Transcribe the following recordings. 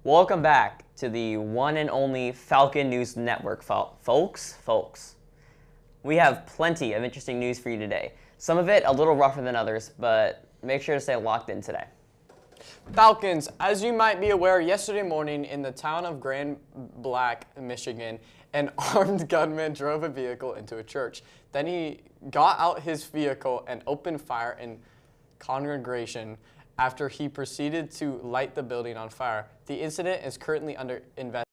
Welcome back to the one and only Falcon News Network, folks. We have plenty of interesting news for you today. Some of it a little rougher than others, but make sure to stay locked in today. Falcons, as you might be aware, yesterday morning in the town of Grand Blanc, Michigan, an armed gunman drove a vehicle into a church. Then he got out his vehicle and opened fire in congregation after he proceeded to light the building on fire. The incident is currently under investigation.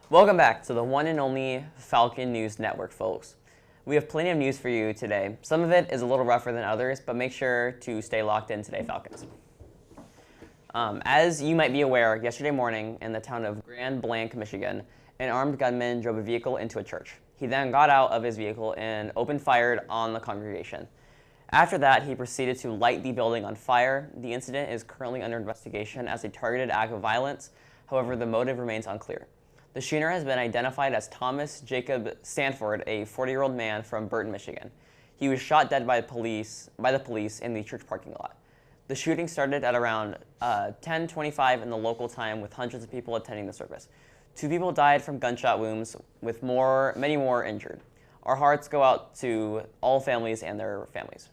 Welcome back to the one and only Falcon News Network, folks. We have plenty of news for you today. Some of it is a little rougher than others, but make sure to stay locked in today, Falcons. As you might be aware, yesterday morning in the town of Grand Blanc, Michigan, an armed gunman drove a vehicle into a church. He then got out of his vehicle and opened fire on the congregation. After that, he proceeded to light the building on fire. The incident is currently under investigation as a targeted act of violence. However, the motive remains unclear. The shooter has been identified as Thomas Jacob Stanford, a 40-year-old man from Burton, Michigan. He was shot dead by the police in the church parking lot. The shooting started at around 10:25 in the local time, with hundreds of people attending the service. 2 people died from gunshot wounds, with many more injured. Our hearts go out to all families and their families.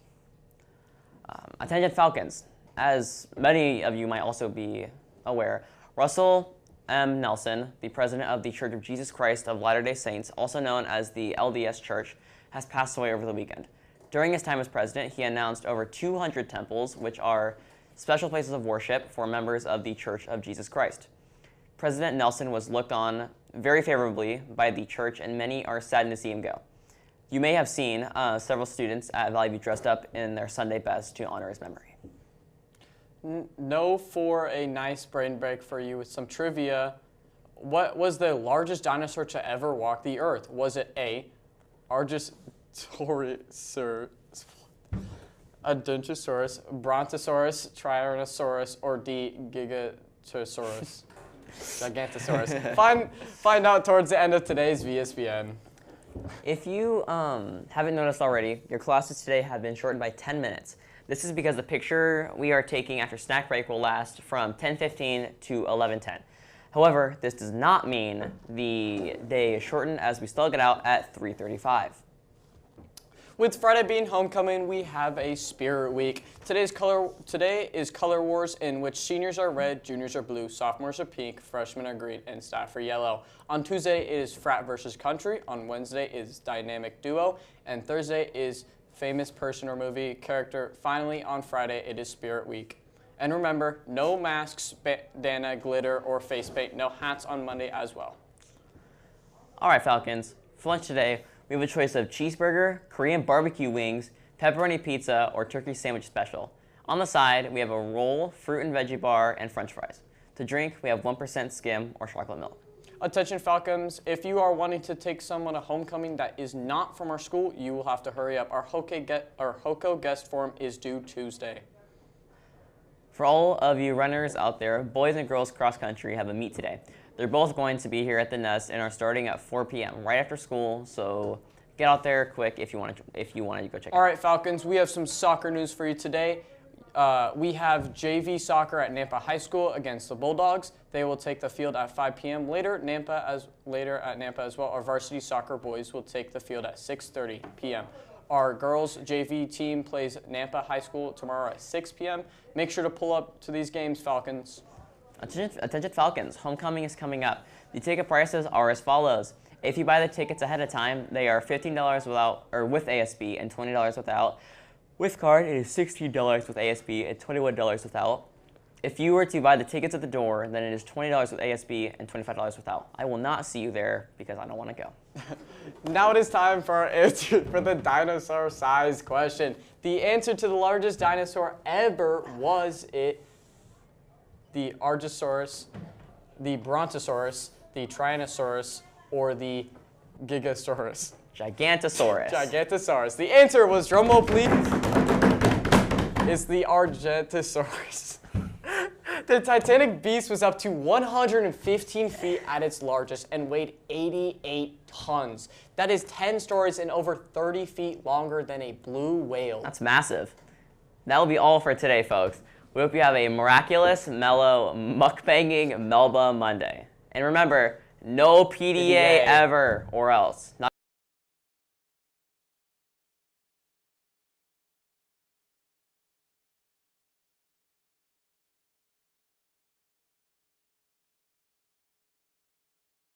Attention Falcons, as many of you might also be aware, Russell M. Nelson, the president of the Church of Jesus Christ of Latter-day Saints, also known as the LDS Church, has passed away over the weekend. During his time as president, he announced over 200 temples, which are special places of worship for members of the Church of Jesus Christ. President Nelson was looked on very favorably by the church, and many are saddened to see him go. You may have seen several students at Vallivue dressed up in their Sunday best to honor his memory. No, for a nice brain break for you with some trivia. What was the largest dinosaur to ever walk the earth? Was it A, Argentorosaurus, Odontosaurus, Brontosaurus, Tyrannosaurus, or D, Gigatosaurus? Gigantosaurus. Find out towards the end of today's Vspn. If you haven't noticed already, your classes today have been shortened by 10 minutes. This is because the picture we are taking after snack break will last from 10:15 to 11:10. However, this does not mean the day is shortened, as we still get out at 3:35. With Friday being homecoming, we have a spirit week. Today is Color Wars, in which seniors are red, juniors are blue, sophomores are pink, freshmen are green, and staff are yellow. On Tuesday, it is frat versus country. On Wednesday is dynamic duo, and Thursday is famous person or movie character. Finally, on Friday, it is Spirit Week. And remember, no masks, bandana, glitter, or face paint. No hats on Monday as well. All right, Falcons. For lunch today, we have a choice of cheeseburger, Korean barbecue wings, pepperoni pizza, or turkey sandwich special. On the side, we have a roll, fruit and veggie bar, and french fries. To drink, we have 1% skim or chocolate milk. Attention Falcons, if you are wanting to take someone to homecoming that is not from our school, you will have to hurry up. Our HOCO guest form is due Tuesday. For all of you runners out there, boys and girls cross country have a meet today. They're both going to be here at the nest and are starting at 4 p.m. right after school. So get out there quick if you want to go check it out. All right, Falcons, we have some soccer news for you today. We have JV soccer at Nampa High School against the Bulldogs. They will take the field at 5 p.m. Later at Nampa as well. Our varsity soccer boys will take the field at 6:30 p.m. Our girls JV team plays Nampa High School tomorrow at 6 p.m. Make sure to pull up to these games, Falcons. Attention Falcons, homecoming is coming up. The ticket prices are as follows. If you buy the tickets ahead of time, they are $15 with ASB and $20 without. With card, it is $16 with ASB and $21 without. If you were to buy the tickets at the door, then it is $20 with ASB and $25 without. I will not see you there because I don't want to go. Now it is time for our answer for the dinosaur size question. The answer to the largest dinosaur ever was it the Archosaurus, the Brontosaurus, the Tyrannosaurus, or the Gigasaurus? Gigantosaurus. Gigantosaurus. The answer was, drumroll please, is the Argentasaurus. The Titanic beast was up to 115 feet at its largest and weighed 88 tons. That is 10 stories and over 30 feet longer than a blue whale. That's massive. That will be all for today, folks. We hope you have a miraculous, mellow, mukbanging Melba Monday. And remember, no PDA ever, or else. Not